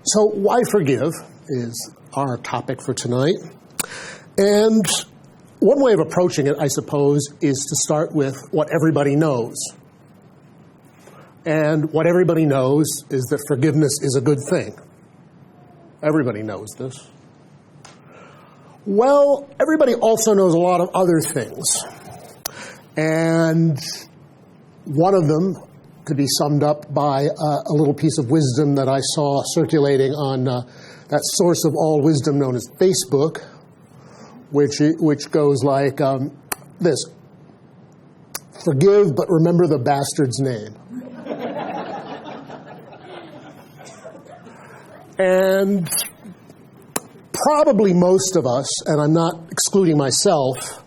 So why forgive is our topic for tonight. And one way of approaching it, I suppose, is to start with what everybody knows. And what everybody knows is that forgiveness is a good thing. Everybody knows this. Well, everybody also knows a lot of other things. And one of them could be summed up by a little piece of wisdom that I saw circulating on that source of all wisdom known as Facebook, which goes like this: forgive, but remember the bastard's name. And probably most of us, and I'm not excluding myself,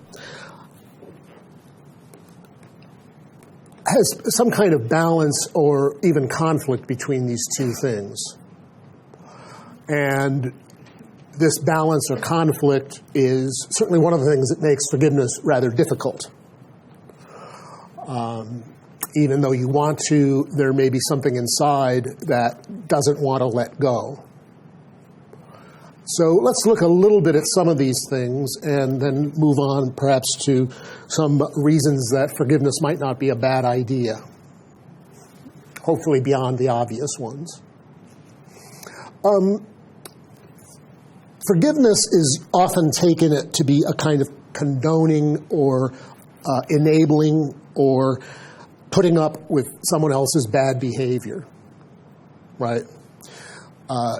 has some kind of balance or even conflict between these two things. And this balance or conflict is certainly one of the things that makes forgiveness rather difficult. Even though you want to, there may be something inside that doesn't want to let go. So let's look a little bit at some of these things and then move on perhaps to some reasons that forgiveness might not be a bad idea, hopefully beyond the obvious ones. Forgiveness is often taken to be a kind of condoning or enabling or putting up with someone else's bad behavior, right?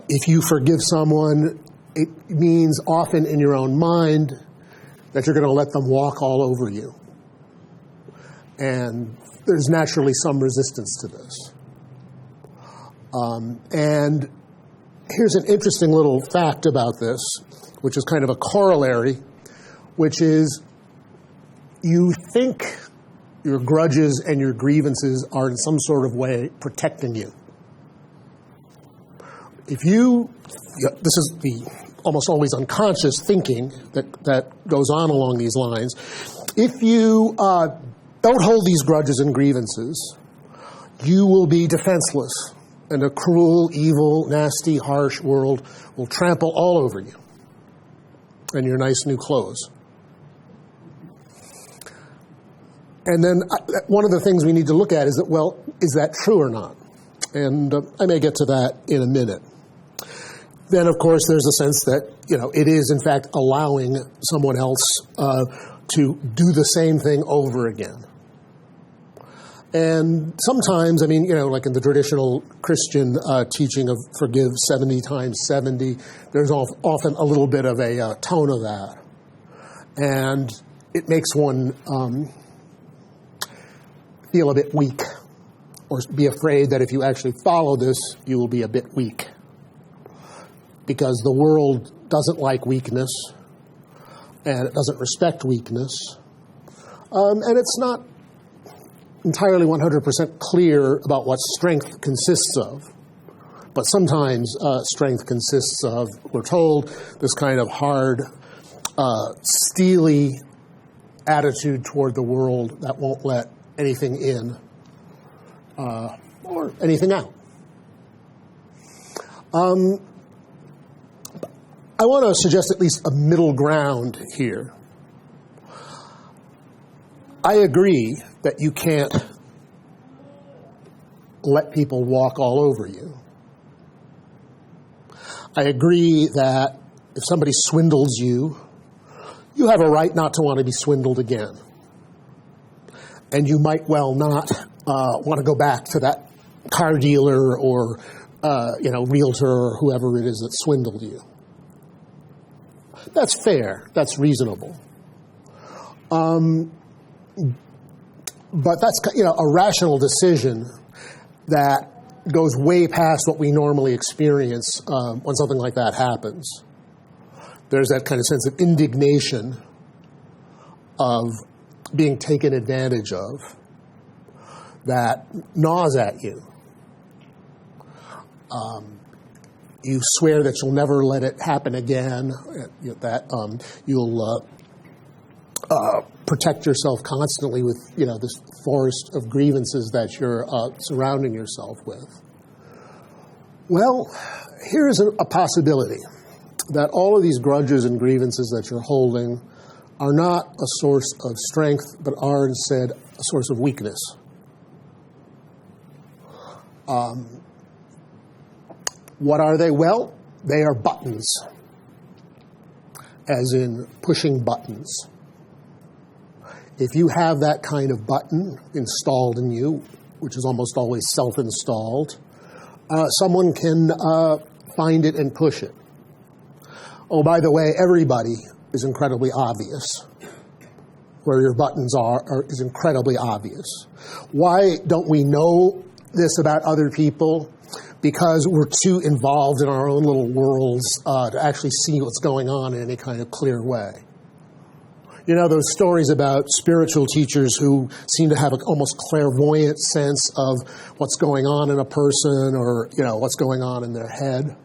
If you forgive someone, it means often in your own mind that you're going to let them walk all over you. And there's naturally some resistance to this. And here's an interesting little fact about this, which is kind of a corollary, which is you think your grudges and your grievances are in some sort of way protecting you. This is the almost always unconscious thinking that goes on along these lines. If you don't hold these grudges and grievances, you will be defenseless, and a cruel, evil, nasty, harsh world will trample all over you and your nice new clothes. And then one of the things we need to look at is that, well, is that true or not? And I may get to that in a minute. Then, of course, there's a sense that, it is, in fact, allowing someone else to do the same thing over again. And sometimes, like in the traditional Christian teaching of forgive 70 times 70, there's often a little bit of a tone of that. And it makes one feel a bit weak, or be afraid that if you actually follow this, you will be a bit weak. Because the world doesn't like weakness, and it doesn't respect weakness, and it's not entirely 100% clear about what strength consists of. But sometimes strength consists of, we're told, this kind of hard, steely attitude toward the world that won't let anything in or anything out. I want to suggest at least a middle ground here. I agree that you can't let people walk all over you. I agree that if somebody swindles you, you have a right not to want to be swindled again. And you might well not want to go back to that car dealer or realtor or whoever it is that swindled you. That's fair. That's reasonable. But that's a rational decision that goes way past what we normally experience when something like that happens. There's that kind of sense of indignation of being taken advantage of that gnaws at you. You swear that you'll never let it happen again, that you'll protect yourself constantly with, this forest of grievances that you're surrounding yourself with. Well, here's a possibility that all of these grudges and grievances that you're holding are not a source of strength, but are instead a source of weakness. What are they? Well, they are buttons, as in pushing buttons. If you have that kind of button installed in you, which is almost always self-installed, someone can find it and push it. Oh, by the way, everybody is incredibly obvious. Where your buttons are is incredibly obvious. Why don't we know this about other people? Because we're too involved in our own little worlds to actually see what's going on in any kind of clear way. You know, those stories about spiritual teachers who seem to have an almost clairvoyant sense of what's going on in a person or, you know, what's going on in their head.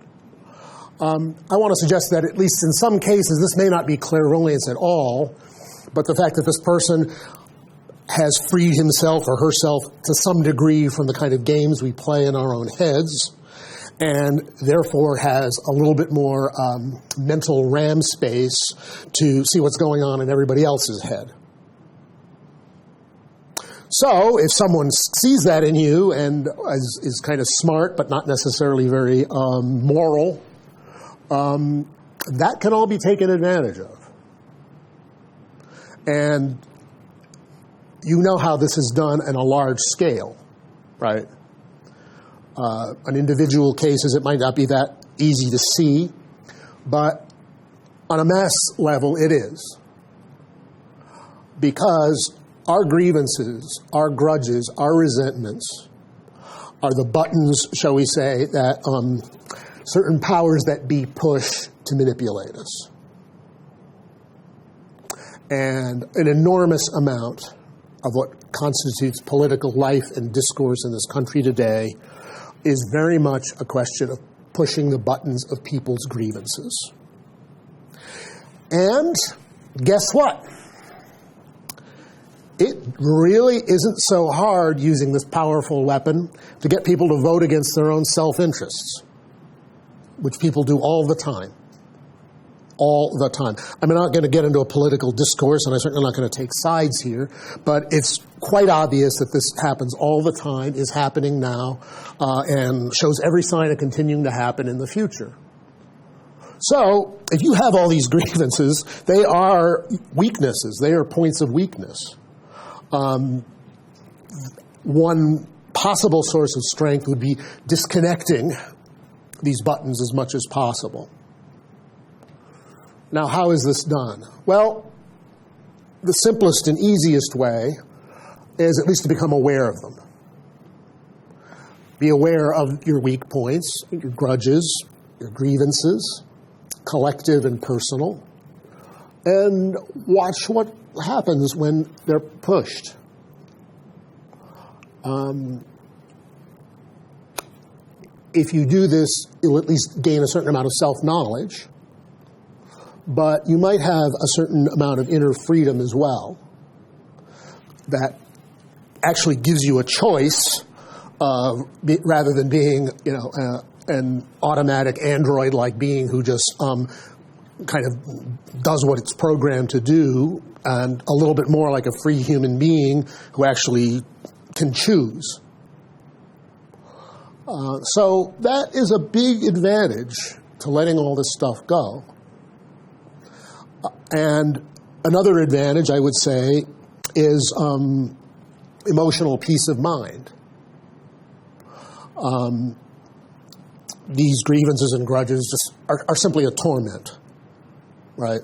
I want to suggest that at least in some cases, this may not be clairvoyance at all, but the fact that this person has freed himself or herself to some degree from the kind of games we play in our own heads, and therefore has a little bit more mental RAM space to see what's going on in everybody else's head. So if someone sees that in you and is kind of smart but not necessarily very moral, that can all be taken advantage of. And you know how this is done on a large scale, right? On individual cases, it might not be that easy to see, but on a mass level, it is. Because our grievances, our grudges, our resentments are the buttons, shall we say, that certain powers that be push to manipulate us. And an enormous amount of what constitutes political life and discourse in this country today is very much a question of pushing the buttons of people's grievances. And guess what? It really isn't so hard using this powerful weapon to get people to vote against their own self-interests, which people do all the time. All the time. I'm not going to get into a political discourse, and I'm certainly not going to take sides here, but it's quite obvious that this happens all the time, is happening now, and shows every sign of continuing to happen in the future. So, if you have all these grievances, they are weaknesses. They are points of weakness. One possible source of strength would be disconnecting these buttons as much as possible. Now, how is this done? Well, the simplest and easiest way is at least to become aware of them. Be aware of your weak points, your grudges, your grievances, collective and personal, and watch what happens when they're pushed. If you do this, you'll at least gain a certain amount of self-knowledge, but you might have a certain amount of inner freedom as well that actually gives you a choice rather than being, an automatic android-like being who just kind of does what it's programmed to do, and a little bit more like a free human being who actually can choose. So that is a big advantage to letting all this stuff go. And another advantage, I would say, is emotional peace of mind. These grievances and grudges just are simply a torment, right?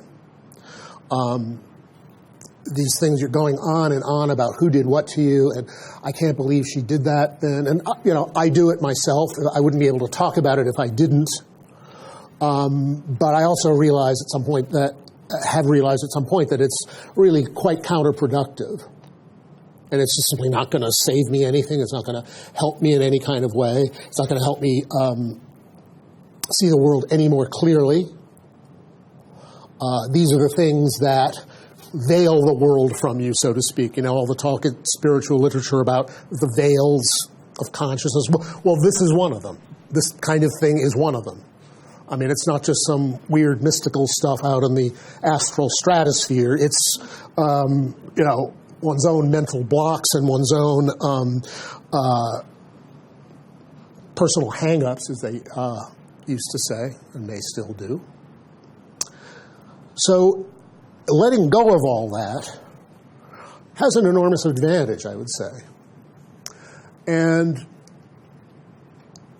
These things, you're going on and on about who did what to you, and I can't believe she did that then. And, I do it myself. I wouldn't be able to talk about it if I didn't. But I also realized at some point that it's really quite counterproductive. And it's just simply not going to save me anything. It's not going to help me in any kind of way. It's not going to help me see the world any more clearly. These are the things that veil the world from you, so to speak. All the talk in spiritual literature about the veils of consciousness. Well, this is one of them. this kind of thing is one of them. I mean, it's not just some weird mystical stuff out in the astral stratosphere. It's, one's own mental blocks and one's own personal hang-ups, as they used to say, and may still do. So letting go of all that has an enormous advantage, I would say. And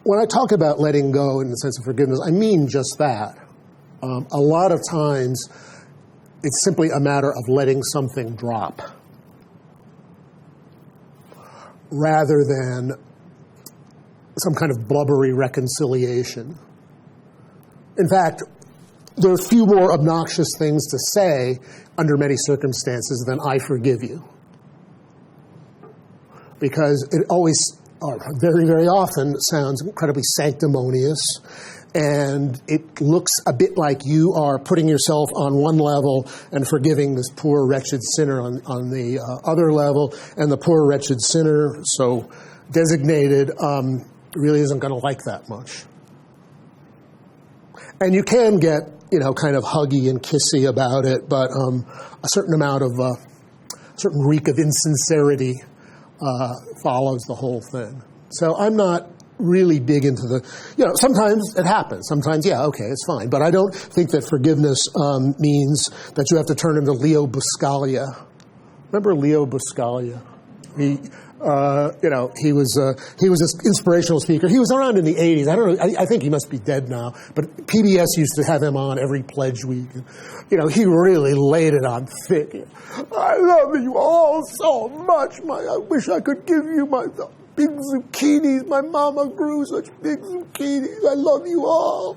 when I talk about letting go in the sense of forgiveness, I mean just that. A lot of times, it's simply a matter of letting something drop, rather than some kind of blubbery reconciliation. In fact, there are few more obnoxious things to say under many circumstances than "I forgive you," because it always, or very, very often, sounds incredibly sanctimonious, and it looks a bit like you are putting yourself on one level and forgiving this poor, wretched sinner on the other level, and the poor, wretched sinner, so designated, really isn't going to like that much. And you can get, kind of huggy and kissy about it, but a certain amount of, certain reek of insincerity follows the whole thing. So I'm not really big into the, sometimes it happens. Sometimes, okay, it's fine. But I don't think that forgiveness means that you have to turn into Leo Buscaglia. Remember Leo Buscaglia? He was this inspirational speaker. He was around in the 80s. I don't know. I think he must be dead now. But PBS used to have him on every pledge week. And, he really laid it on thick. I love you all so much. I wish I could give you my big zucchinis. My mama grew such big zucchinis. I love you all.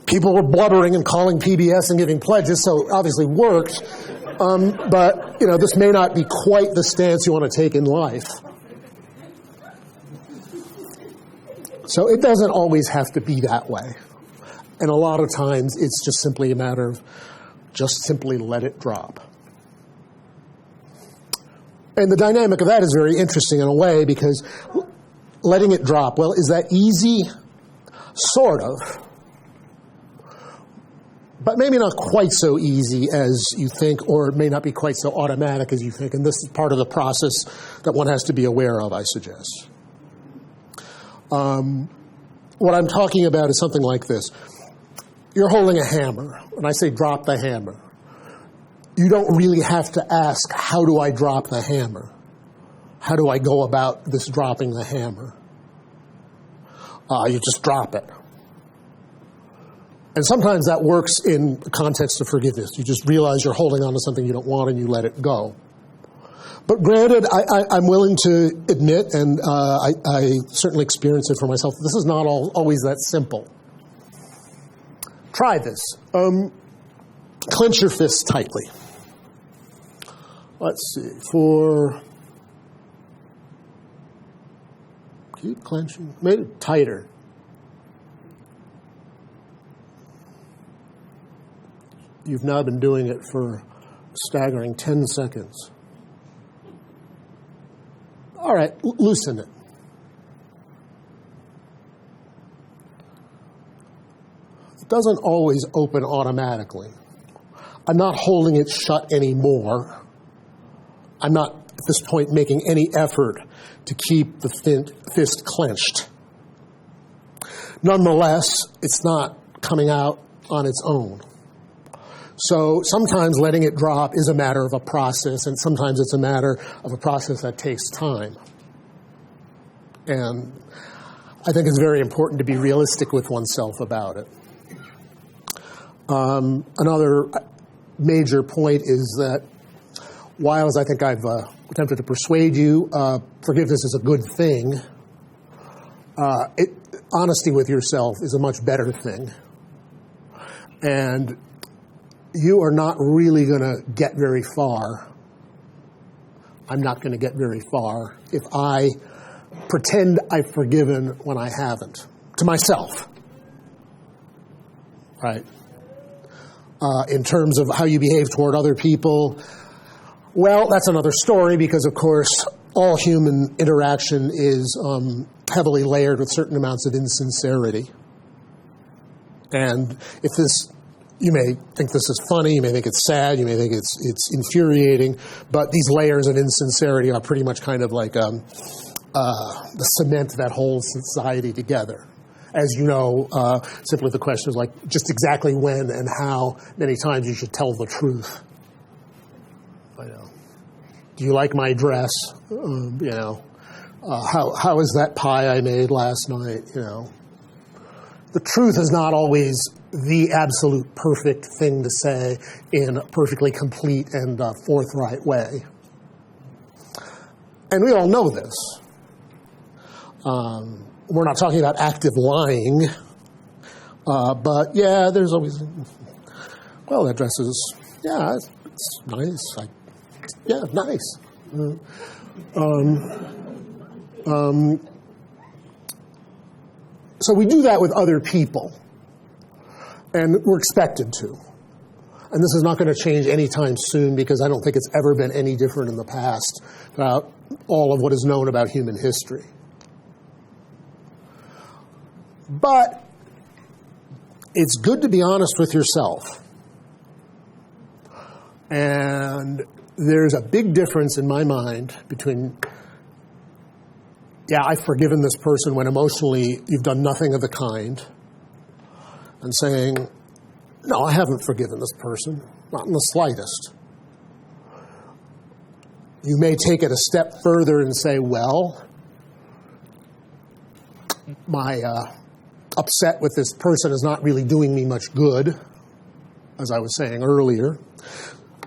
People were blubbering and calling PBS and giving pledges, so it obviously worked. But, this may not be quite the stance you want to take in life. So it doesn't always have to be that way. And a lot of times it's just simply a matter of just simply let it drop. And the dynamic of that is very interesting in a way, because letting it drop, well, is that easy? Sort of. But maybe not quite so easy as you think, or it may not be quite so automatic as you think. And this is part of the process that one has to be aware of, I suggest. What I'm talking about is something like this. You're holding a hammer. When I say drop the hammer, you don't really have to ask, how do I drop the hammer? How do I go about this dropping the hammer? You just drop it. And sometimes that works in the context of forgiveness. You just realize you're holding on to something you don't want and you let it go. But granted, I'm willing to admit, and I certainly experience it for myself, this is not always that simple. Try this. Clench your fists tightly. Let's see. Keep clenching. Maybe tighter. You've now been doing it for a staggering 10 seconds. All right, loosen it. It doesn't always open automatically. I'm not holding it shut anymore. I'm not, at this point, making any effort to keep the fist clenched. Nonetheless, it's not coming out on its own. So sometimes letting it drop is a matter of a process, and sometimes it's a matter of a process that takes time. And I think it's very important to be realistic with oneself about it. Another major point is that while, as I think I've attempted to persuade you, forgiveness is a good thing, honesty with yourself is a much better thing. And you are not really going to get very far. I'm not going to get very far if I pretend I've forgiven when I haven't, to myself. Right? In terms of how you behave toward other people, well, that's another story, because, of course, all human interaction is heavily layered with certain amounts of insincerity. And if this, you may think this is funny, you may think it's sad, you may think it's infuriating, but these layers of insincerity are pretty much kind of like the cement that holds society together. As you know, simply the question is like just exactly when and how many times you should tell the truth. Do you like my dress? How is that pie I made last night? The truth is not always the absolute perfect thing to say in a perfectly complete and forthright way. And we all know this. We're not talking about active lying, but yeah, there's always, well, that dress is, yeah, it's nice. Yeah, nice. So we do that with other people, and we're expected to. And this is not going to change anytime soon because I don't think it's ever been any different in the past about all of what is known about human history. But it's good to be honest with yourself. And there's a big difference in my mind between, yeah, I've forgiven this person when emotionally you've done nothing of the kind, and saying, no, I haven't forgiven this person, not in the slightest. You may take it a step further and say, well, my upset with this person is not really doing me much good, as I was saying earlier.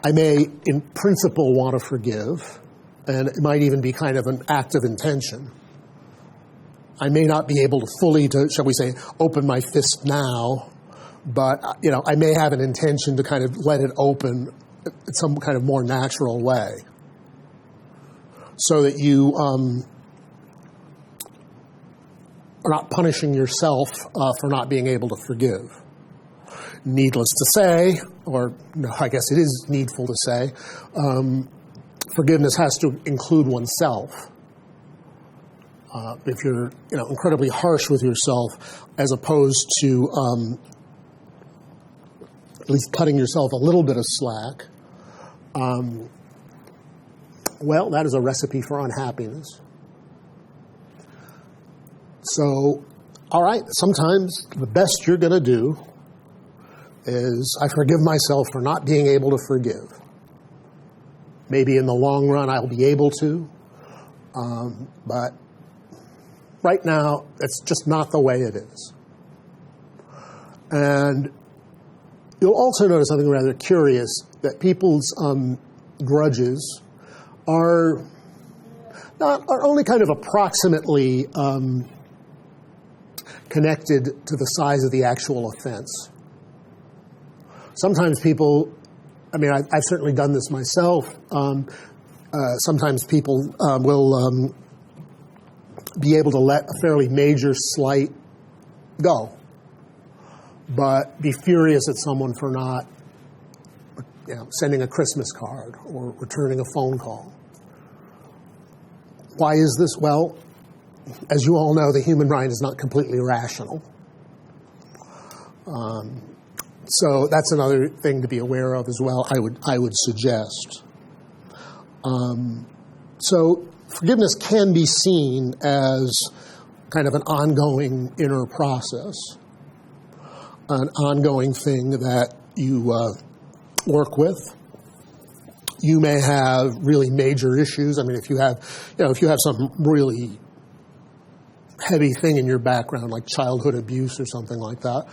I may, in principle, want to forgive, and it might even be kind of an act of intention. I may not be able to fully, shall we say, open my fist now, but I may have an intention to kind of let it open in some kind of more natural way, so that you are not punishing yourself for not being able to forgive. Needless to say, or no, I guess it is needful to say, forgiveness has to include oneself. If you're incredibly harsh with yourself, as opposed to at least cutting yourself a little bit of slack, well, that is a recipe for unhappiness. So, all right, sometimes the best you're going to do is I forgive myself for not being able to forgive. Maybe in the long run I'll be able to, but right now it's just not the way it is. And you'll also notice something rather curious, that people's grudges are only kind of approximately connected to the size of the actual offense. Sometimes people, I've certainly done this myself. Sometimes people will be able to let a fairly major slight go, but be furious at someone for not sending a Christmas card or returning a phone call. Why is this? Well, as you all know, the human mind is not completely rational. So that's another thing to be aware of as well, I would suggest. So forgiveness can be seen as kind of an ongoing inner process, an ongoing thing that you work with. You may have really major issues. If you have some really heavy thing in your background, like childhood abuse or something like that,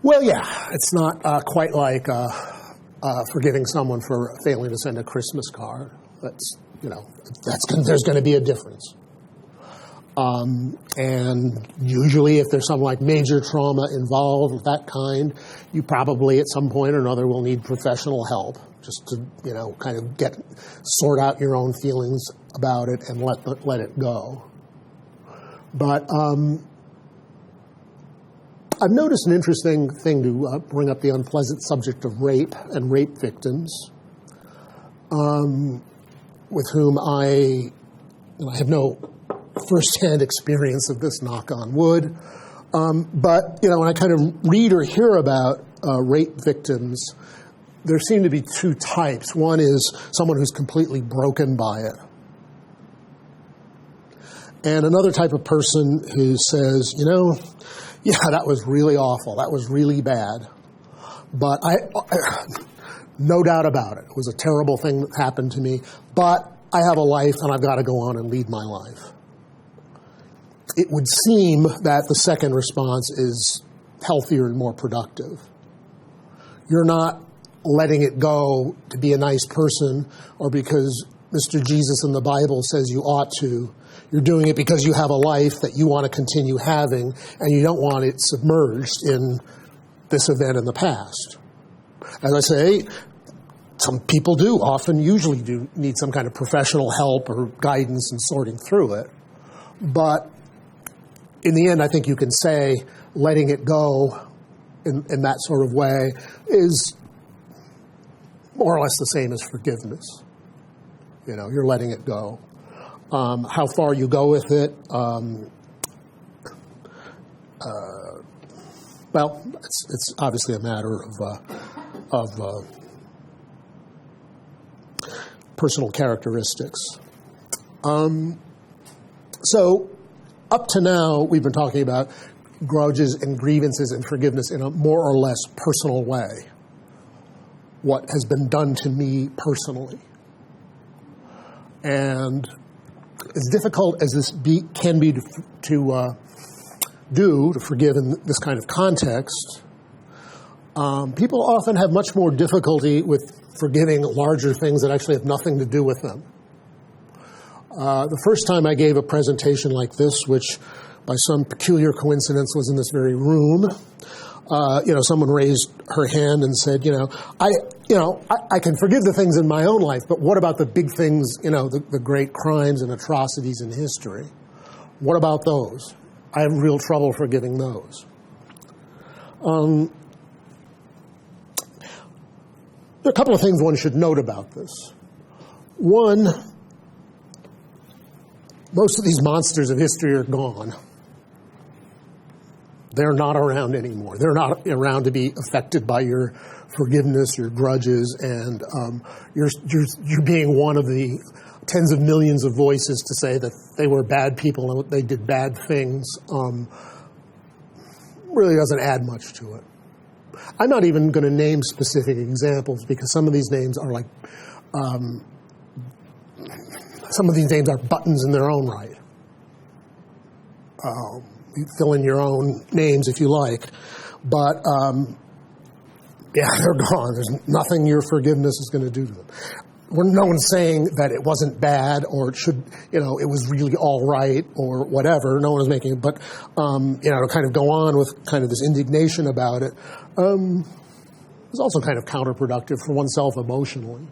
well, yeah, it's not quite like forgiving someone for failing to send a Christmas card. There's going to be a difference. And usually if there's some like major trauma involved of that kind, you probably at some point or another will need professional help just to, kind of sort out your own feelings about it and let it go. But I've noticed an interesting thing to bring up the unpleasant subject of rape and rape victims, with whom I and I have no first-hand experience of this, knock on wood, but, when I kind of read or hear about rape victims, there seem to be two types. One is someone who's completely broken by it. And another type of person who says, yeah, that was really awful. That was really bad. But I no doubt about it. It was a terrible thing that happened to me. But I have a life and I've got to go on and lead my life. It would seem that the second response is healthier and more productive. You're not letting it go to be a nice person or because Mr. Jesus in the Bible says you ought to. You're doing it because you have a life that you want to continue having and you don't want it submerged in this event in the past. As I say, some people usually do need some kind of professional help or guidance in sorting through it. But in the end, I think you can say letting it go in that sort of way is more or less the same as forgiveness. You're letting it go. How far you go with it, well, it's obviously a matter of personal characteristics. So up to now, we've been talking about grudges and grievances and forgiveness in a more or less personal way. What has been done to me personally. And as difficult as this can be to forgive in this kind of context, people often have much more difficulty with forgiving larger things that actually have nothing to do with them. The first time I gave a presentation like this, which by some peculiar coincidence was in this very room, someone raised her hand and said, I can forgive the things in my own life, but what about the big things, the great crimes and atrocities in history? What about those? I have real trouble forgiving those. There are a couple of things one should note about this. One, most of these monsters of history are gone. They're not around anymore. They're not around to be affected by your forgiveness, your grudges, and you're being one of the tens of millions of voices to say that they were bad people and they did bad things. Really doesn't add much to it. I'm not even going to name specific examples because some of these names are like, some of these names are buttons in their own right. You fill in your own names if you like, but yeah, they're gone. There's nothing your forgiveness is going to do to them. No one's saying that it wasn't bad or it should, it was really all right or whatever. No one is making it, but to kind of go on with kind of this indignation about it is also kind of counterproductive for oneself emotionally.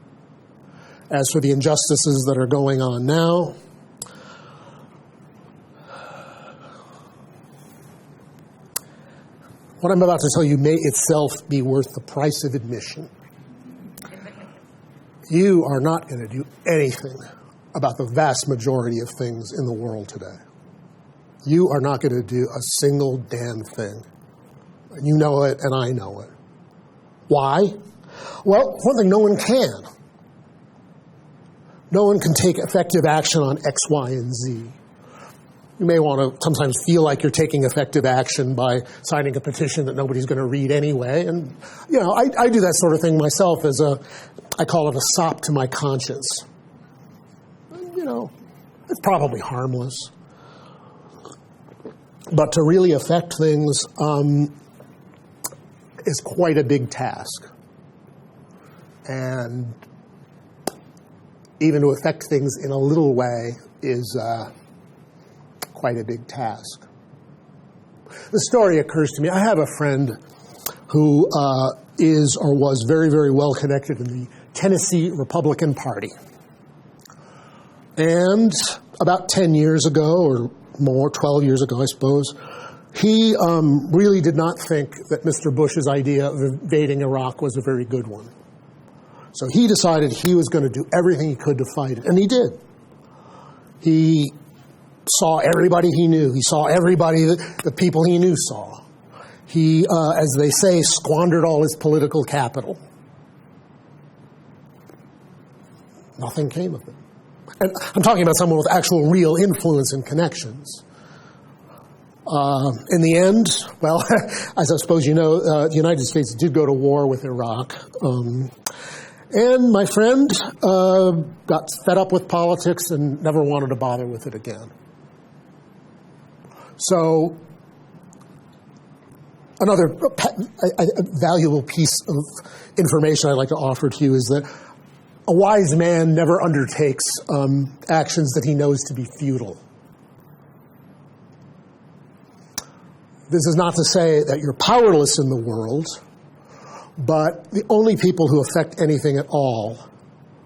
As for the injustices that are going on now, what I'm about to tell you may itself be worth the price of admission. You are not going to do anything about the vast majority of things in the world today. You are not going to do a single damn thing. You know it, and I know it. Why? Well, one thing, no one can. No one can take effective action on X, Y, and Z. You may want to sometimes feel like you're taking effective action by signing a petition that nobody's going to read anyway. And, I do that sort of thing myself as I call it a sop to my conscience. It's probably harmless. But to really affect things is quite a big task. And even to affect things in a little way is quite a big task. The story occurs to me. I have a friend who is or was very, very well connected in the Tennessee Republican Party. And about 10 years ago, or more, 12 years ago, I suppose, he really did not think that Mr. Bush's idea of invading Iraq was a very good one. So he decided he was going to do everything he could to fight it, and he did. He saw everybody he knew. He saw everybody that the people he knew saw. He, as they say, squandered all his political capital. Nothing came of it. And I'm talking about someone with actual real influence and connections. In the end, well, as I suppose you know, the United States did go to war with Iraq. And my friend got fed up with politics and never wanted to bother with it again. So another valuable piece of information I'd like to offer to you is that a wise man never undertakes actions that he knows to be futile. This is not to say that you're powerless in the world, but the only people who affect anything at all,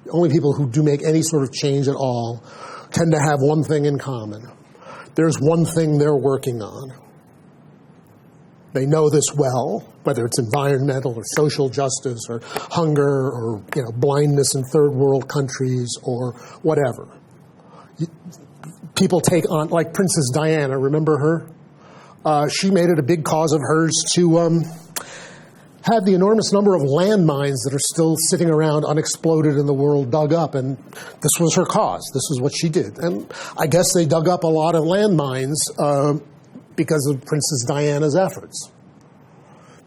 the only people who do make any sort of change at all, tend to have one thing in common. There's one thing they're working on. They know this well, whether it's environmental or social justice or hunger or blindness in third world countries or whatever. People take on, like Princess Diana, remember her? She made it a big cause of hers to have the enormous number of landmines that are still sitting around unexploded in the world dug up, and this was her cause. This is what she did. And I guess they dug up a lot of landmines because of Princess Diana's efforts.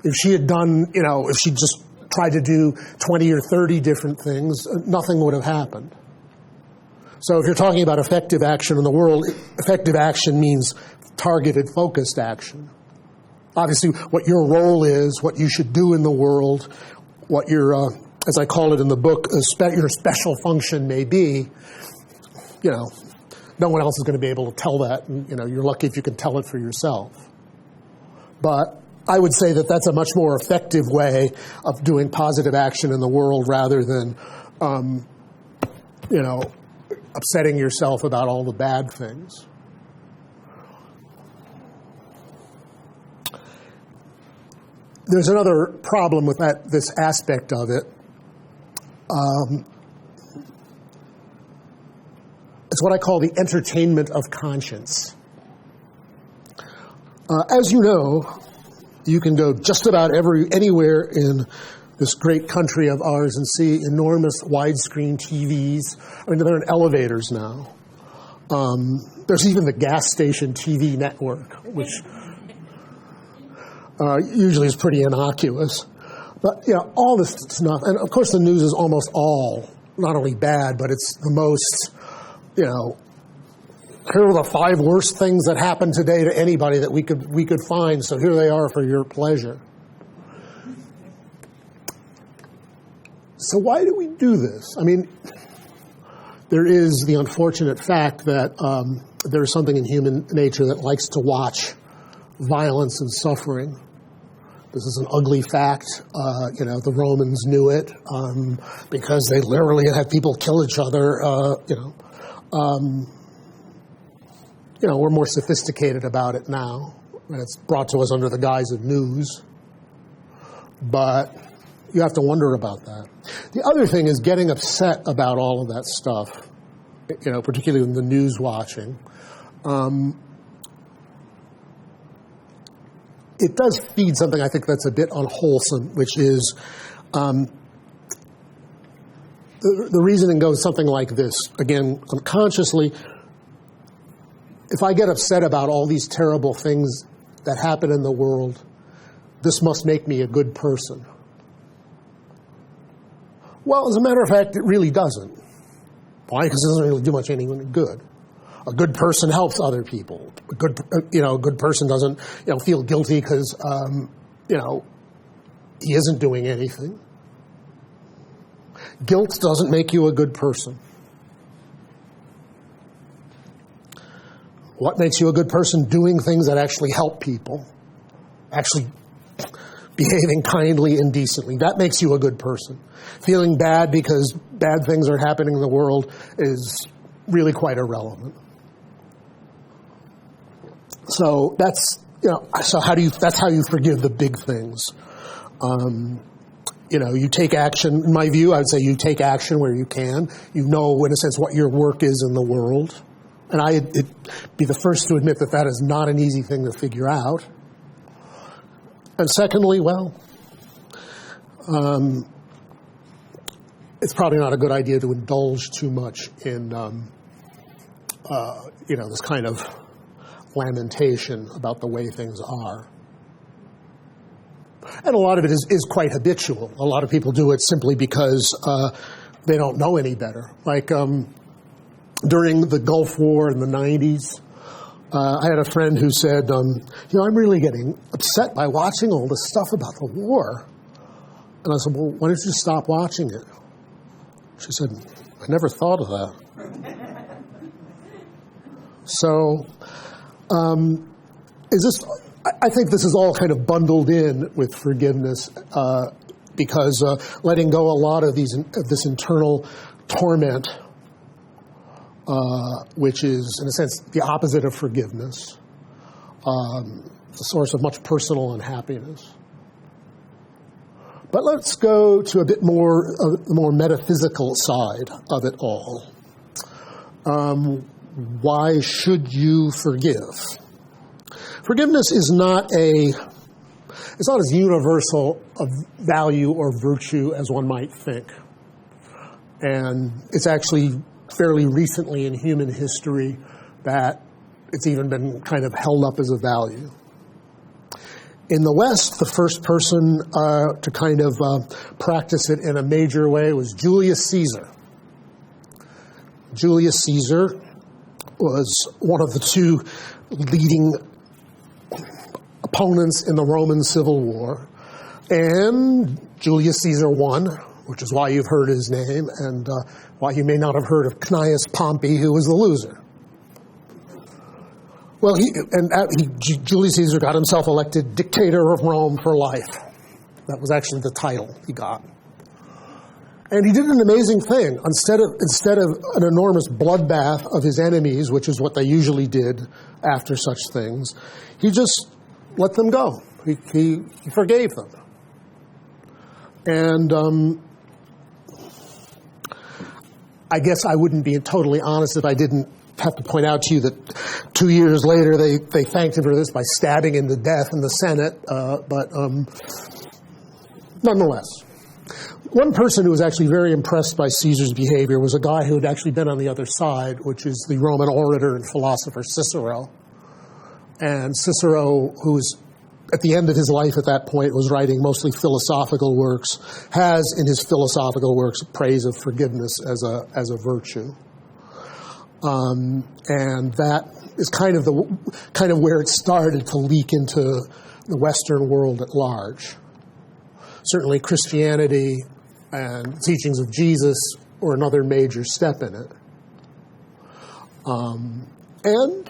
If she had done, if she just tried to do 20 or 30 different things, nothing would have happened. So if you're talking about effective action in the world, effective action means targeted, focused action. Obviously, what your role is, what you should do in the world, what your, as I call it in the book, your special function may be, no one else is going to be able to tell that. And, you're lucky if you can tell it for yourself. But I would say that that's a much more effective way of doing positive action in the world rather than, upsetting yourself about all the bad things. There's another problem with this aspect of it. It's what I call the entertainment of conscience. As you know, you can go just about anywhere in this great country of ours and see enormous widescreen TVs. I mean, they're in elevators now. There's even the gas station TV network, which usually is pretty innocuous. But, all this stuff, and of course the news is almost all not only bad, but it's the most, here are the 5 worst things that happened today to anybody that we could find, so here they are for your pleasure. So why do we do this? I mean, there is the unfortunate fact that there is something in human nature that likes to watch violence and suffering. This is an ugly fact. The Romans knew it because they literally had people kill each other. We're more sophisticated about it now, and it's brought to us under the guise of news. But you have to wonder about that. The other thing is getting upset about all of that stuff, particularly in the news watching. It does feed something I think that's a bit unwholesome, which is the reasoning goes something like this. Again, unconsciously, if I get upset about all these terrible things that happen in the world, this must make me a good person. Well, as a matter of fact, it really doesn't. Why? Because it doesn't really do much anyone good. A good person helps other people. A good person doesn't, feel guilty because, he isn't doing anything. Guilt doesn't make you a good person. What makes you a good person? Doing things that actually help people. Actually behaving kindly and decently. That makes you a good person. Feeling bad because bad things are happening in the world is really quite irrelevant. So that's that's how you forgive the big things. You take action. In my view, I would say you take action where you can. You know, in a sense, what your work is in the world. And I'd be the first to admit that that is not an easy thing to figure out. And secondly, well, it's probably not a good idea to indulge too much in, this kind of lamentation about the way things are. And a lot of it is quite habitual. A lot of people do it simply because they don't know any better. Like during the Gulf War in the 90s, I had a friend who said, I'm really getting upset by watching all this stuff about the war. And I said, well, why don't you stop watching it? She said, I never thought of that. So, I think this is all kind of bundled in with forgiveness because letting go a lot of this internal torment, which is, in a sense, the opposite of forgiveness, the source of much personal unhappiness. But let's go to a bit more, the more metaphysical side of it all. Why should you forgive? Forgiveness is not as universal a value or virtue as one might think. And it's actually fairly recently in human history that it's even been kind of held up as a value. In the West, the first person to kind of practice it in a major way was Julius Caesar. Julius Caesar was one of the two leading opponents in the Roman Civil War. And Julius Caesar won, which is why you've heard his name, and why you may not have heard of Cnaeus Pompey, who was the loser. Well, Julius Caesar got himself elected dictator of Rome for life. That was actually the title he got. And he did an amazing thing. Instead of an enormous bloodbath of his enemies, which is what they usually did after such things, he just let them go. He forgave them. And I guess I wouldn't be totally honest if I didn't have to point out to you that 2 years later they thanked him for this by stabbing him to death in the Senate. But nonetheless, one person who was actually very impressed by Caesar's behavior was a guy who had actually been on the other side, which is the Roman orator and philosopher Cicero. And Cicero, who was at the end of his life at that point was writing mostly philosophical works, has in his philosophical works praise of forgiveness as a virtue. And that is kind of where it started to leak into the Western world at large. Certainly Christianity and teachings of Jesus were another major step in it. And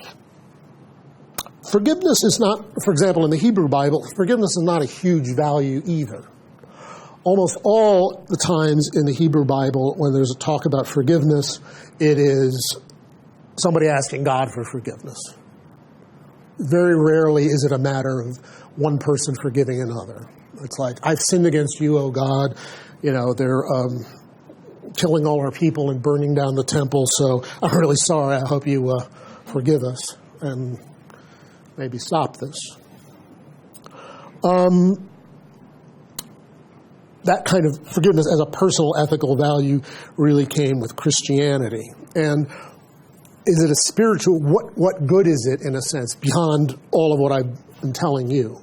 forgiveness is not, for example, in the Hebrew Bible, forgiveness is not a huge value either. Almost all the times in the Hebrew Bible when there's a talk about forgiveness, it is somebody asking God for forgiveness. Very rarely is it a matter of one person forgiving another. It's like, I've sinned against you, O God. They're killing all our people and burning down the temple, so I'm really sorry. I hope you forgive us and maybe stop this. That kind of forgiveness as a personal ethical value really came with Christianity. And is it a spiritual, what good is it, in a sense, beyond all of what I've been telling you?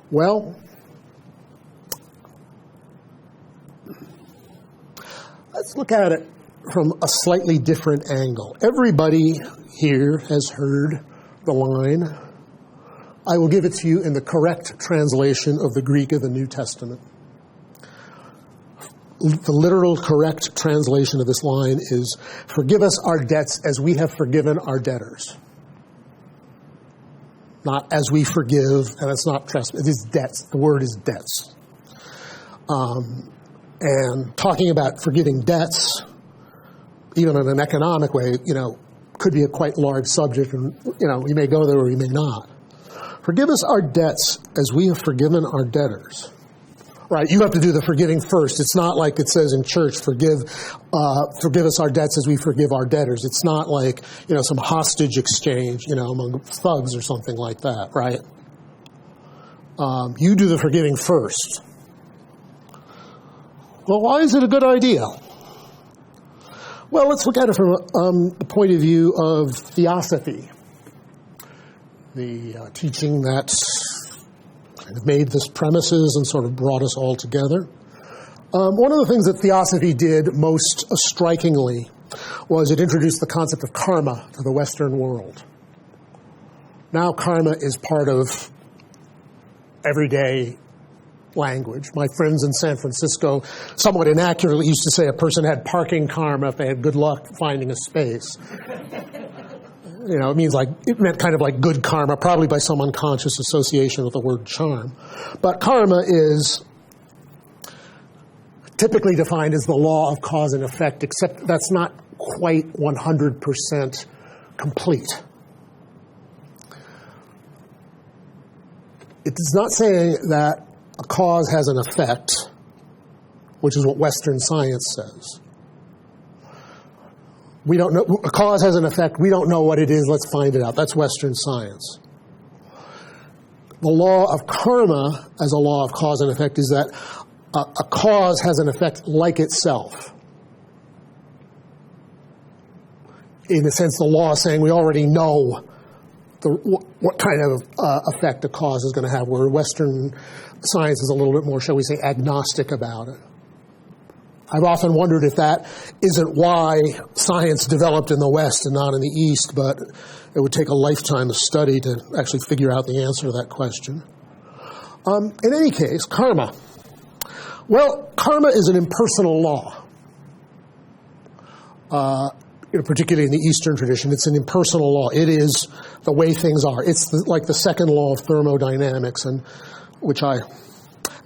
Well, let's look at it from a slightly different angle. Everybody here has heard the line, I will give it to you in the correct translation of the Greek of the New Testament. The literal correct translation of this line is, forgive us our debts as we have forgiven our debtors. Not as we forgive, and it's not trespass, it is debts. The word is debts. And talking about forgiving debts, even in an economic way, could be a quite large subject, and, we may go there or we may not. Forgive us our debts as we have forgiven our debtors. right? You have to do the forgiving first. It's not like it says in church, forgive us our debts as we forgive our debtors. It's not like, some hostage exchange, among thugs or something like that, right? You do the forgiving first. Well, why is it a good idea? Well, let's look at it from the point of view of Theosophy, the teaching that's kind of made this premises and sort of brought us all together. One of the things that Theosophy did most strikingly was it introduced the concept of karma to the Western world. Now karma is part of everyday language. My friends in San Francisco somewhat inaccurately used to say a person had parking karma if they had good luck finding a space. It meant kind of like good karma, probably by some unconscious association with the word charm. But karma is typically defined as the law of cause and effect, except that's not quite 100% complete. It is not saying that a cause has an effect, which is what Western science says. We don't know. A cause has an effect. We don't know what it is. Let's find it out. That's Western science. The law of karma as a law of cause and effect is that a cause has an effect like itself. In a sense, the law is saying we already know what kind of effect a cause is going to have, where Western science is a little bit more, shall we say, agnostic about it. I've often wondered if that isn't why science developed in the West and not in the East, but it would take a lifetime of study to actually figure out the answer to that question. In any case, karma. Well, karma is an impersonal law. Particularly in the Eastern tradition, it's an impersonal law. It is the way things are. It's like the second law of thermodynamics, and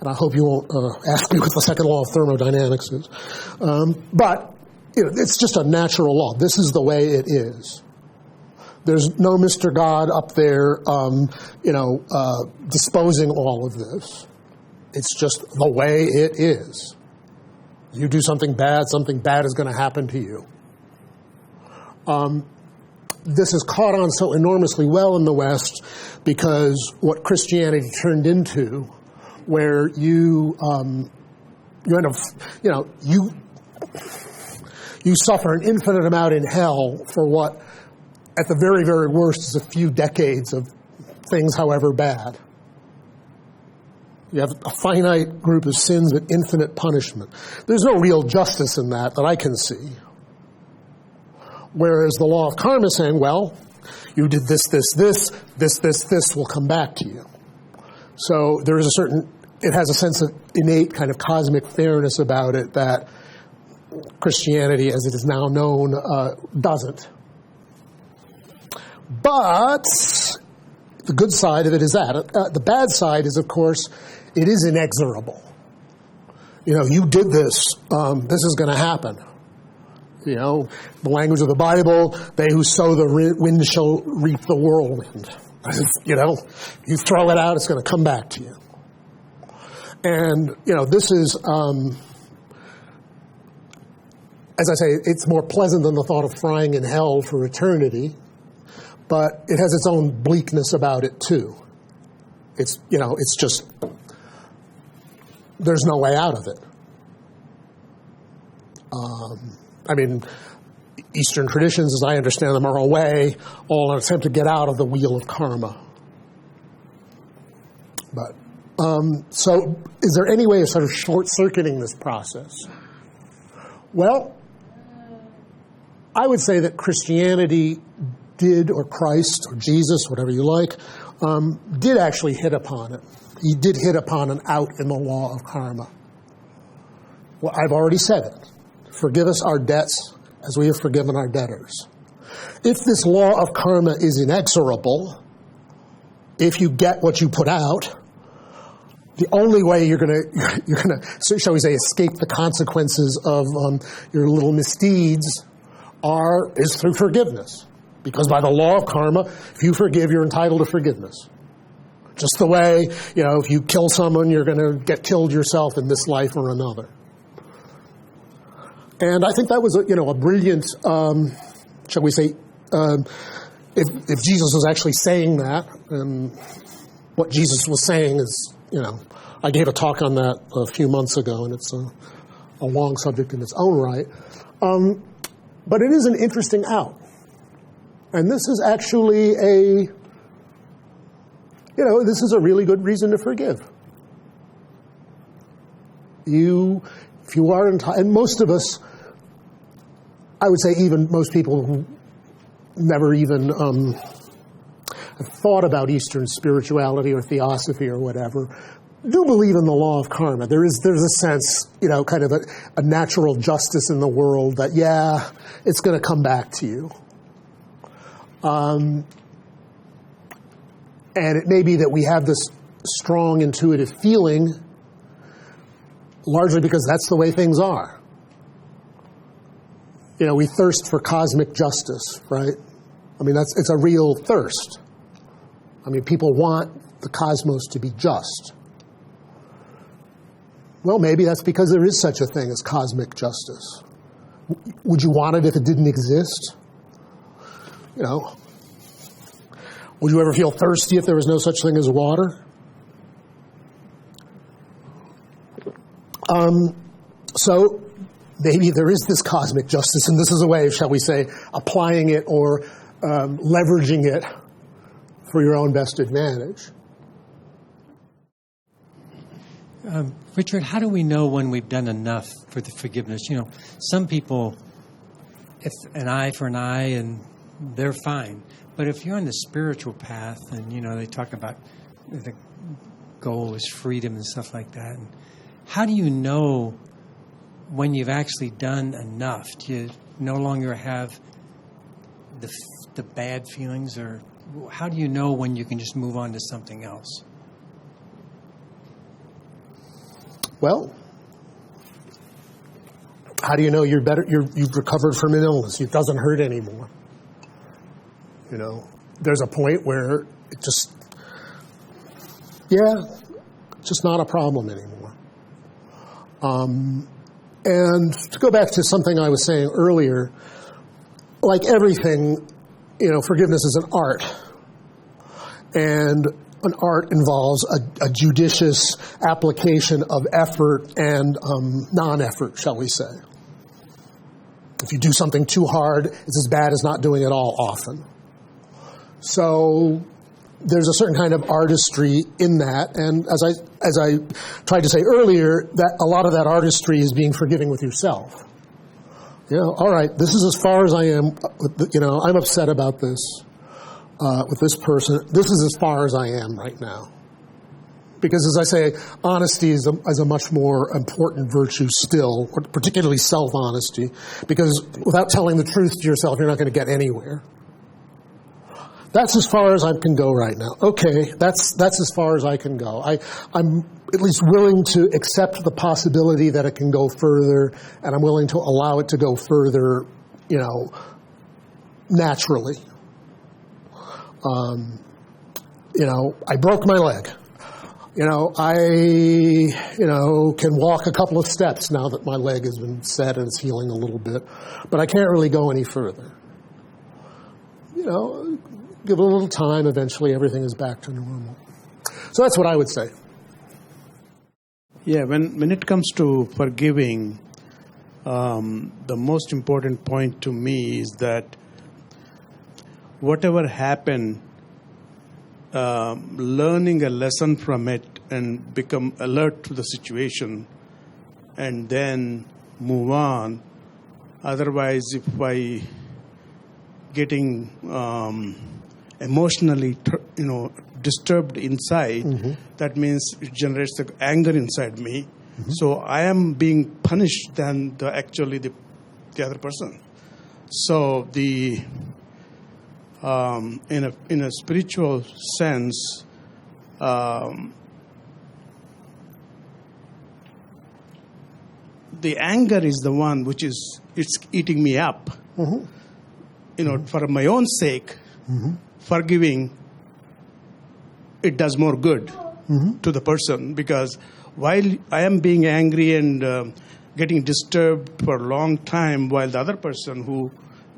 I hope you won't ask me what the second law of thermodynamics is. But it's just a natural law. This is the way it is. There's no Mr. God up there, disposing all of this. It's just the way it is. You do something bad is going to happen to you. This is caught on so enormously well in the West because what Christianity turned into, where you suffer an infinite amount in hell for what, at the very, very worst, is a few decades of things, however bad. You have a finite group of sins with infinite punishment. There's no real justice in that I can see. Whereas the law of karma is saying, well, you did this will come back to you. So there is it has a sense of innate kind of cosmic fairness about it that Christianity, as it is now known, doesn't. But the good side of it is that. The bad side is, of course, it is inexorable. You did this. This is going to happen. The language of the Bible, they who sow the wind shall reap the whirlwind. You throw it out, it's going to come back to you. And, this is, as I say, it's more pleasant than the thought of frying in hell for eternity, but it has its own bleakness about it, too. It's just, there's no way out of it. Eastern traditions, as I understand them, are a way, all in an attempt to get out of the wheel of karma. But, so is there any way of sort of short-circuiting this process? Well, I would say that Christianity did, or Christ, or Jesus, whatever you like, did actually hit upon it. He did hit upon an out in the law of karma. Well, I've already said it. Forgive us our debts as we have forgiven our debtors. If this law of karma is inexorable, if you get what you put out, the only way you're going to, shall we say, escape the consequences of your little misdeeds is through forgiveness. Because by the law of karma, if you forgive, you're entitled to forgiveness. Just the way, if you kill someone, you're going to get killed yourself in this life or another. And I think that was a brilliant, shall we say, if Jesus was actually saying that, and what Jesus was saying is, I gave a talk on that a few months ago, and it's a long subject in its own right. But it is an interesting out. And this is actually this is a really good reason to forgive. If you are and most of us, I would say even most people who never even have thought about Eastern spirituality or theosophy or whatever, do believe in the law of karma. There's a sense, kind of a natural justice in the world that, it's going to come back to you. And it may be that we have this strong intuitive feeling, largely because that's the way things are. We thirst for cosmic justice, right? I mean, it's a real thirst. I mean, people want the cosmos to be just. Well, maybe that's because there is such a thing as cosmic justice. Would you want it if it didn't exist? Would you ever feel thirsty if there was no such thing as water? So maybe there is this cosmic justice, and this is a way of, shall we say, applying it or leveraging it for your own best advantage. Richard, how do we know when we've done enough for the forgiveness? Some people, if an eye for an eye, and they're fine. But if you're on the spiritual path, and they talk about the goal is freedom and stuff like that, and how do you know when you've actually done enough? Do you no longer have the bad feelings, or how do you know when you can just move on to something else? Well, how do you know you're better? You've recovered from an illness. It doesn't hurt anymore. There's a point where it just not a problem anymore. And to go back to something I was saying earlier, like everything, forgiveness is an art. And an art involves a judicious application of effort and non-effort, shall we say. If you do something too hard, it's as bad as not doing it all often. So there's a certain kind of artistry in that, and as I tried to say earlier, that a lot of that artistry is being forgiving with yourself. All right, this is as far as I am. I'm upset about this with this person. This is as far as I am right now. Because, as I say, honesty is a much more important virtue still, particularly self-honesty, because without telling the truth to yourself, you're not going to get anywhere. That's as far as I can go right now. Okay, that's as far as I can go. I'm at least willing to accept the possibility that it can go further, and I'm willing to allow it to go further, naturally. I broke my leg. I can walk a couple of steps now that my leg has been set and it's healing a little bit, but I can't really go any further. Give it a little time, eventually everything is back to normal. So that's what I would say. Yeah, when it comes to forgiving, the most important point to me is that whatever happened, learning a lesson from it and become alert to the situation and then move on. Otherwise, if by getting emotionally, disturbed inside, that means it generates the anger inside me. Mm-hmm. So I am being punished than the other person. So in a spiritual sense, the anger is the one which it's eating me up. Mm-hmm. For my own sake, forgiving it does more good to the person, because while I am being angry and getting disturbed for a long time, while the other person who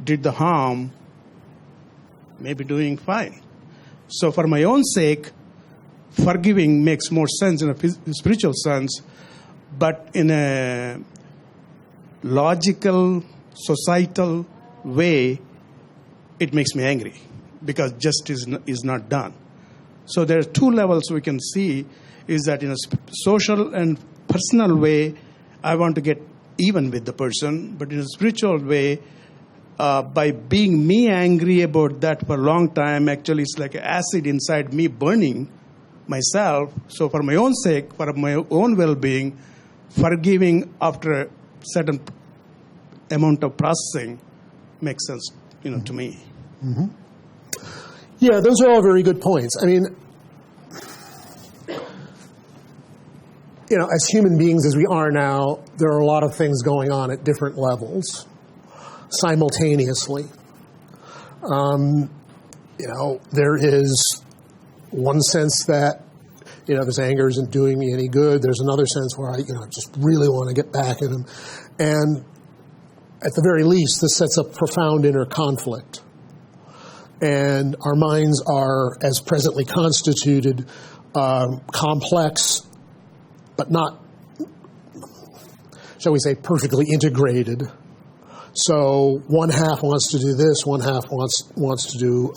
did the harm may be doing fine. So for my own sake, forgiving makes more sense in a spiritual sense, but in a logical, societal way, it makes me angry because justice is not done. So there are two levels we can see, is that in a social and personal way, I want to get even with the person, but in a spiritual way, by being me angry about that for a long time, actually it's like acid inside me burning myself. So for my own sake, for my own well-being, forgiving after a certain amount of processing makes sense, to me. Mm-hmm. Yeah, those are all very good points. I mean, as human beings as we are now, there are a lot of things going on at different levels simultaneously. There is one sense that, this anger isn't doing me any good. There's another sense where I just really want to get back at him. And at the very least, this sets up profound inner conflict. And our minds are, as presently constituted, complex, but not, shall we say, perfectly integrated. So one half wants to do this, one half wants to do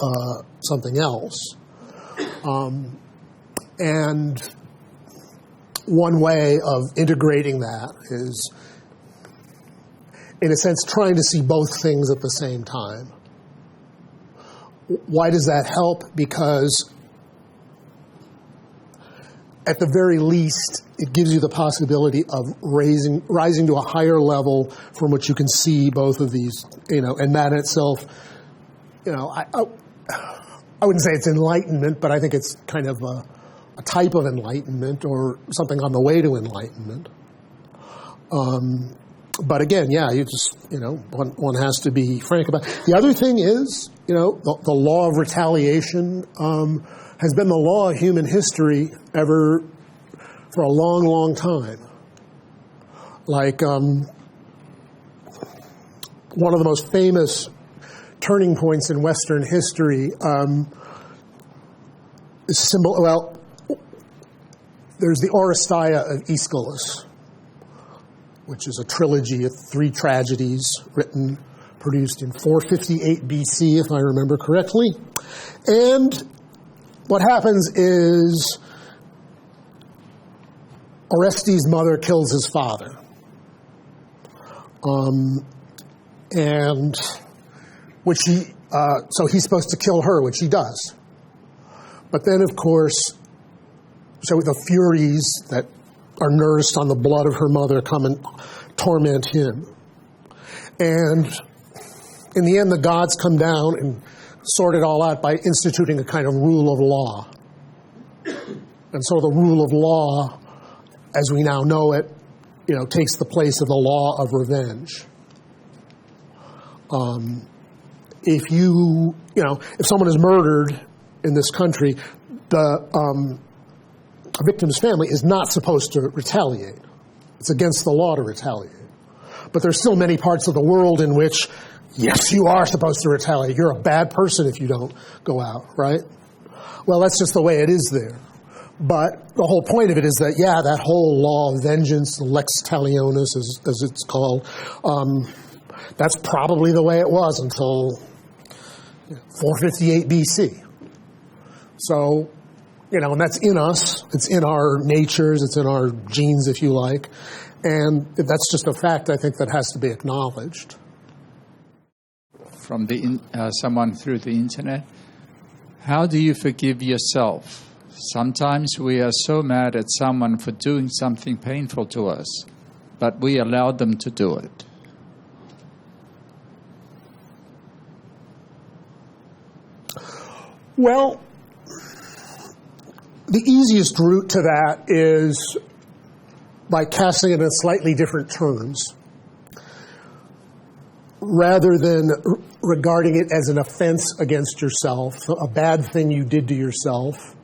something else. And one way of integrating that is, in a sense, trying to see both things at the same time. Why does that help? Because at the very least, it gives you the possibility of rising to a higher level from which you can see both of these, and that in itself, I wouldn't say it's enlightenment, but I think it's kind of a type of enlightenment or something on the way to enlightenment. But again, you just, one has to be frank about it. The other thing is, the law of retaliation has been the law of human history ever for a long, long time. Like, one of the most famous turning points in Western history is there's the Oresteia of Aeschylus, which is a trilogy of 3 tragedies produced in 458 BC, if I remember correctly. And what happens is Orestes' mother kills his father. And so he's supposed to kill her, which he does. But then, of course, so the Furies that are nursed on the blood of her mother come and torment him. And in the end, the gods come down and sort it all out by instituting a kind of rule of law. And so the rule of law, as we now know it, takes the place of the law of revenge. If someone is murdered in this country, the victim's family is not supposed to retaliate. It's against the law to retaliate. But there's still many parts of the world in which, yes, you are supposed to retaliate. You're a bad person if you don't go out, right? Well, that's just the way it is there. But the whole point of it is that, that whole law of vengeance, the lex talionis, as it's called, that's probably the way it was until 458 BC. So, and that's in us. It's in our natures. It's in our genes, if you like. And that's just a fact, I think, that has to be acknowledged. From someone through the internet, how do you forgive yourself? Sometimes we are so mad at someone for doing something painful to us, but we allow them to do it. Well, the easiest route to that is by casting it in slightly different terms. Rather than regarding it as an offense against yourself, a bad thing you did to yourself,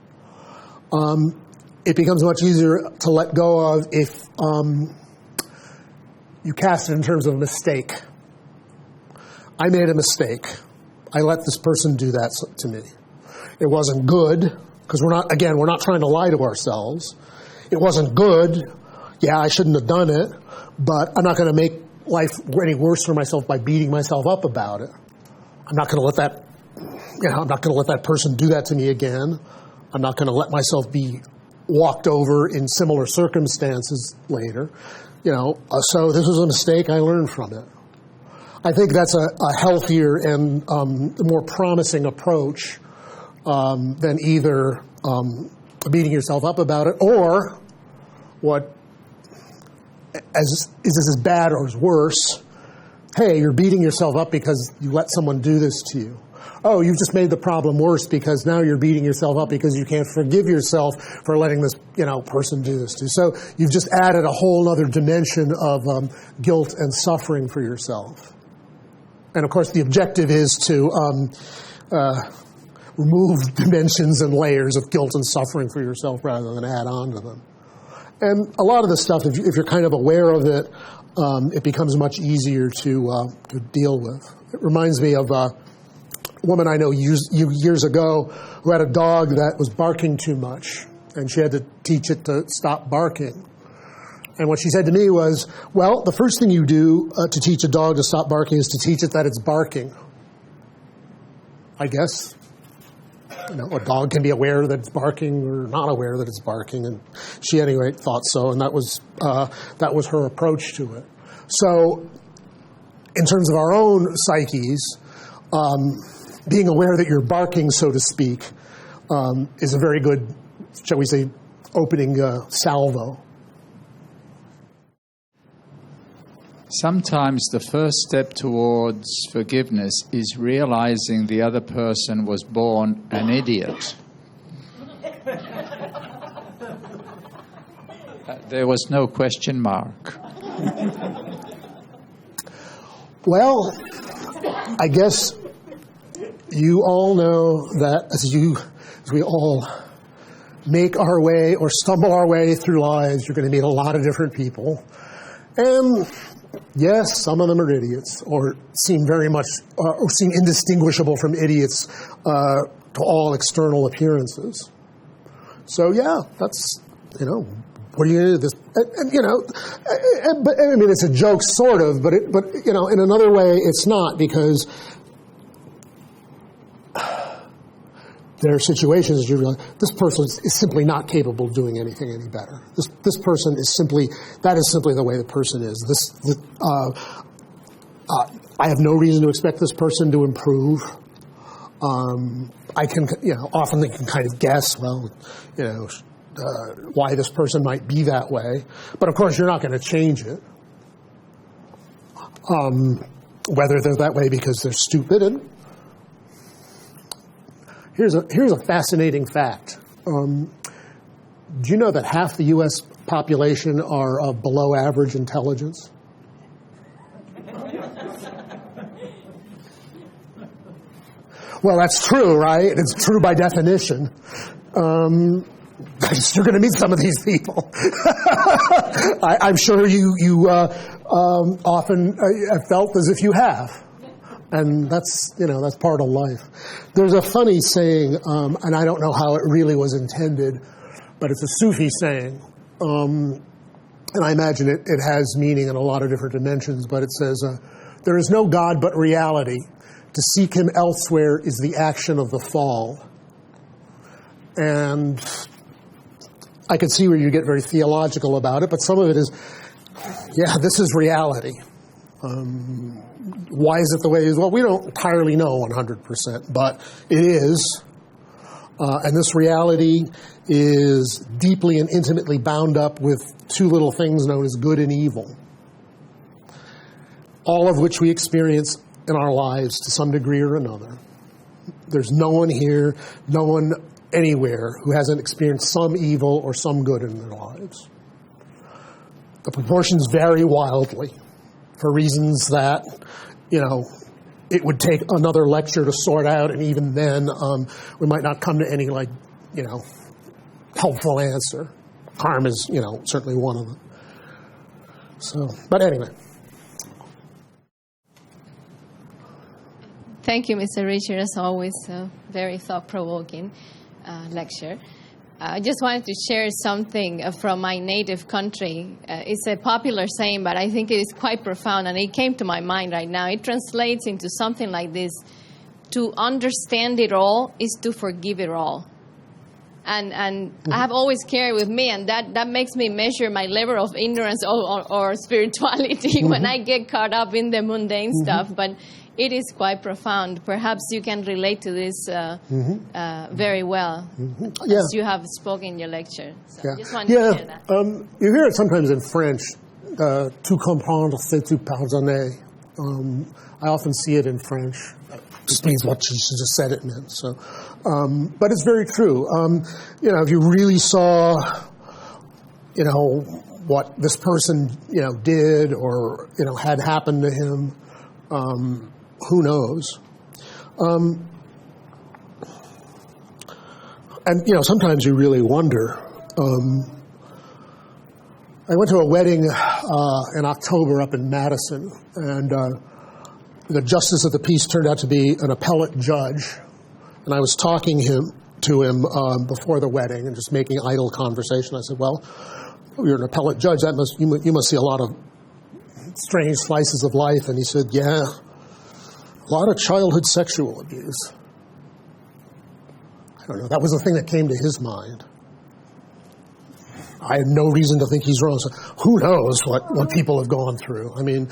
it becomes much easier to let go of if you cast it in terms of a mistake. I made a mistake. I let this person do that to me. It wasn't good, because we're not trying to lie to ourselves. It wasn't good. Yeah, I shouldn't have done it, but I'm not going to make life any worse for myself by beating myself up about it. I'm not going to let that person do that to me again. I'm not going to let myself be walked over in similar circumstances later. So this was a mistake. I learned from it. I think that's a healthier and more promising approach than either beating yourself up about it, or what is this as bad or as worse? Hey, you're beating yourself up because you let someone do this to you. Oh, you've just made the problem worse because now you're beating yourself up because you can't forgive yourself for letting this person do this to you. So you've just added a whole other dimension of guilt and suffering for yourself. And of course, the objective is to remove dimensions and layers of guilt and suffering for yourself rather than add on to them. And a lot of this stuff, if you're kind of aware of it, it becomes much easier to deal with. It reminds me of a woman I know years ago who had a dog that was barking too much, and she had to teach it to stop barking. And what she said to me was, well, the first thing you do to teach a dog to stop barking is to teach it that it's barking. I guess. A dog can be aware that it's barking or not aware that it's barking, and she, at any rate, thought so, and that was her approach to it. So, in terms of our own psyches, being aware that you're barking, so to speak, is a very good, shall we say, opening salvo. Sometimes the first step towards forgiveness is realizing the other person was born an idiot. There was no question mark. Well, I guess you all know that as we all make our way or stumble our way through lives, you're going to meet a lot of different people. And yes, some of them are idiots, or seem very much, or seem indistinguishable from idiots to all external appearances. So yeah, that's, what are you going to do this? But I mean, it's a joke, sort of, but in another way, it's not, because there are situations that you realize this person is simply not capable of doing anything any better. This person is simply the way the person is. I have no reason to expect this person to improve. I can, often they can kind of guess, why this person might be that way. But of course, you're not going to change it. Whether they're that way because they're stupid. And here's a fascinating fact. Do you know that half the U.S. population are of below average intelligence? Well, that's true, right? It's true by definition. You're going to meet some of these people. I'm sure you often have felt as if you have. And that's part of life. There's a funny saying, and I don't know how it really was intended, but it's a Sufi saying. And I imagine it has meaning in a lot of different dimensions, but it says, there is no God but reality. To seek him elsewhere is the action of the fall. And I could see where you get very theological about it, but some of it is, this is reality. Why is it the way it is? Well, we don't entirely know 100%, but it is. And this reality is deeply and intimately bound up with two little things known as good and evil, all of which we experience in our lives to some degree or another. There's no one here, no one anywhere who hasn't experienced some evil or some good in their lives. The proportions vary wildly for reasons that, it would take another lecture to sort out, and even then, we might not come to any, helpful answer. Harm is, certainly one of them. So, but anyway. Thank you, Mr. Richard. As always, a very thought-provoking lecture. I just wanted to share something from my native country. It's a popular saying, but I think it is quite profound, and it came to my mind right now. It translates into something like this: to understand it all is to forgive it all. And I have always carried with me, and that makes me measure my level of ignorance or spirituality when I get caught up in the mundane stuff. But it is quite profound. Perhaps you can relate to this very well, as you have spoken in your lecture. So I just wanted to share that. You hear it sometimes in French, tout comprendre, c'est tout pardonner. I often see it in French. It just means what she just said it meant. So, but it's very true. If you really saw, what this person, did or, had happened to him, who knows? And, sometimes you really wonder. I went to a wedding in October up in Madison, and the justice of the peace turned out to be an appellate judge. And I was talking to him before the wedding and just making idle conversation. I said, well, you're an appellate judge. You must see a lot of strange slices of life. And he said, yeah, a lot of childhood sexual abuse. I don't know. That was the thing that came to his mind. I had no reason to think he's wrong. So who knows what people have gone through? I mean,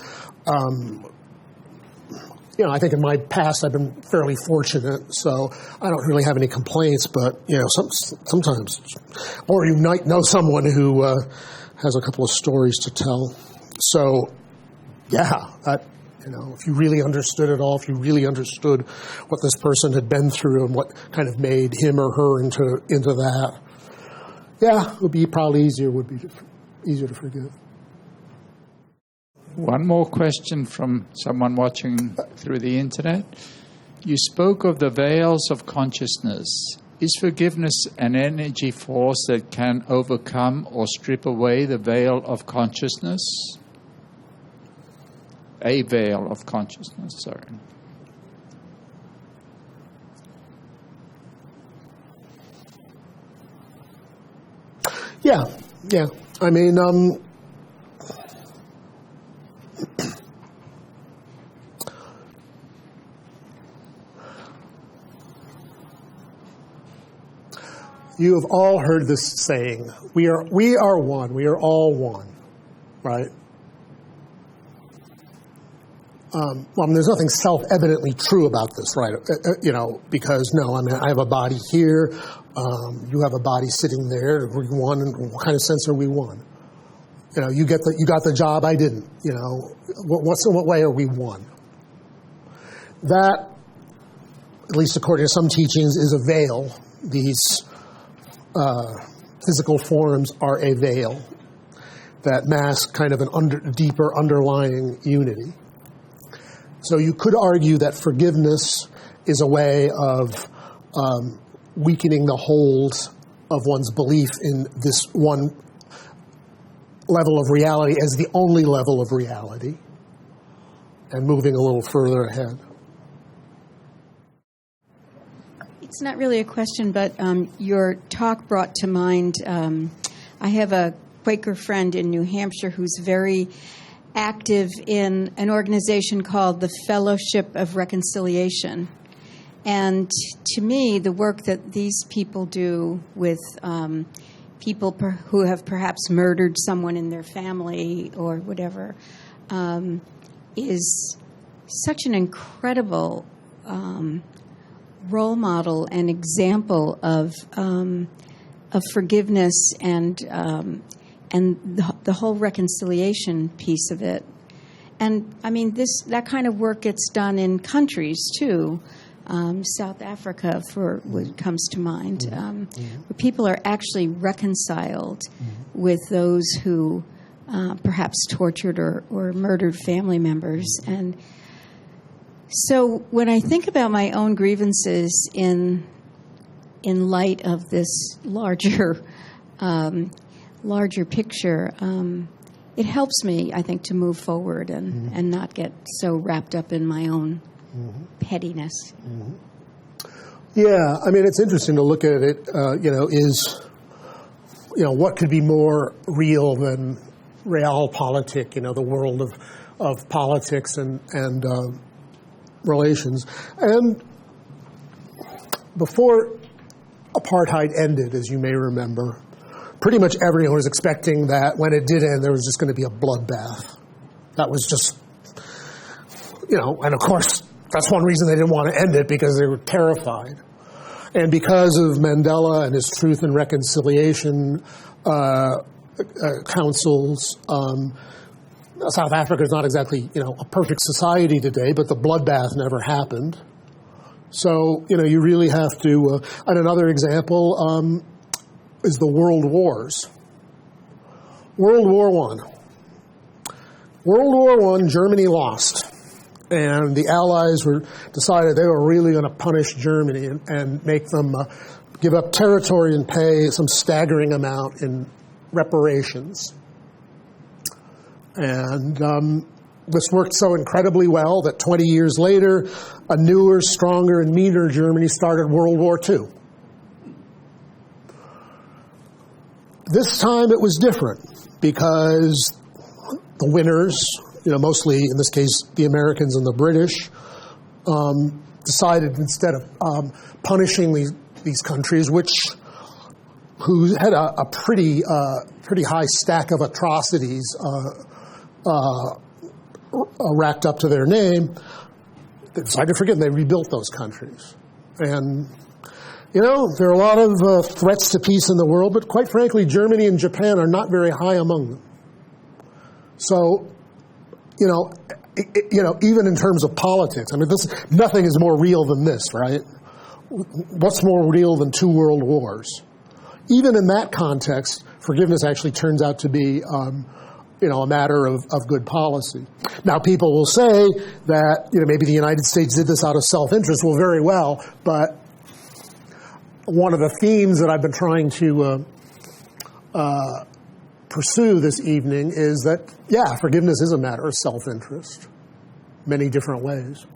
I think in my past I've been fairly fortunate, so I don't really have any complaints. But sometimes, or you might know someone who has a couple of stories to tell. So, if you really understood it all, if you really understood what this person had been through and what kind of made him or her into that, it would be probably easier to forgive. One more question from someone watching through the internet. You spoke of the veils of consciousness. Is forgiveness an energy force that can overcome or strip away the veil of consciousness? A veil of consciousness, sorry. Yeah. I mean, you have all heard this saying, we are one, we are all one, right? There's nothing self-evidently true about this, right? Because I have a body here, you have a body sitting there. Are we one? In what kind of sense are we one? You got the job, I didn't. What way are we one? That, at least according to some teachings, is a veil. These physical forms are a veil that mask kind of an deeper underlying unity. So you could argue that forgiveness is a way of weakening the hold of one's belief in this one level of reality as the only level of reality and moving a little further ahead. It's not really a question, but your talk brought to mind, I have a Quaker friend in New Hampshire who's very active in an organization called the Fellowship of Reconciliation. And to me, the work that these people do with people who have perhaps murdered someone in their family or whatever is such an incredible role model and example of forgiveness and the whole reconciliation piece of it. And I mean, that kind of work gets done in countries too. South Africa, for what comes to mind, where people are actually reconciled with those who perhaps tortured or murdered family members. And so when I think about my own grievances in light of this larger larger picture, it helps me, I think, to move forward and not get so wrapped up in my own pettiness. Yeah, I mean, it's interesting to look at it, what could be more real than realpolitik, the world of politics and relations. And before apartheid ended, as you may remember, pretty much everyone was expecting that when it did end, there was just going to be a bloodbath. That was just, and of course, that's one reason they didn't want to end it, because they were terrified. And because of Mandela and his Truth and Reconciliation councils, South Africa is not exactly, a perfect society today, but the bloodbath never happened. So, you really have to, and another example is the World Wars. World War I. World War I, Germany lost. And the Allies decided they were really going to punish Germany and make them give up territory and pay some staggering amount in reparations. And this worked so incredibly well that 20 years later, a newer, stronger, and meaner Germany started World War II. This time it was different because the winners, mostly in this case the Americans and the British, decided instead of punishing these countries, who had a pretty high stack of atrocities racked up to their name, they decided to forget them. They rebuilt those countries. And, there are a lot of threats to peace in the world, but quite frankly, Germany and Japan are not very high among them. So, even in terms of politics, I mean, nothing is more real than this, right? What's more real than 2 world wars? Even in that context, forgiveness actually turns out to be, a matter of good policy. Now, people will say that, maybe the United States did this out of self-interest. Well, very well, but one of the themes that I've been trying to pursue this evening is that, forgiveness is a matter of self-interest, many different ways.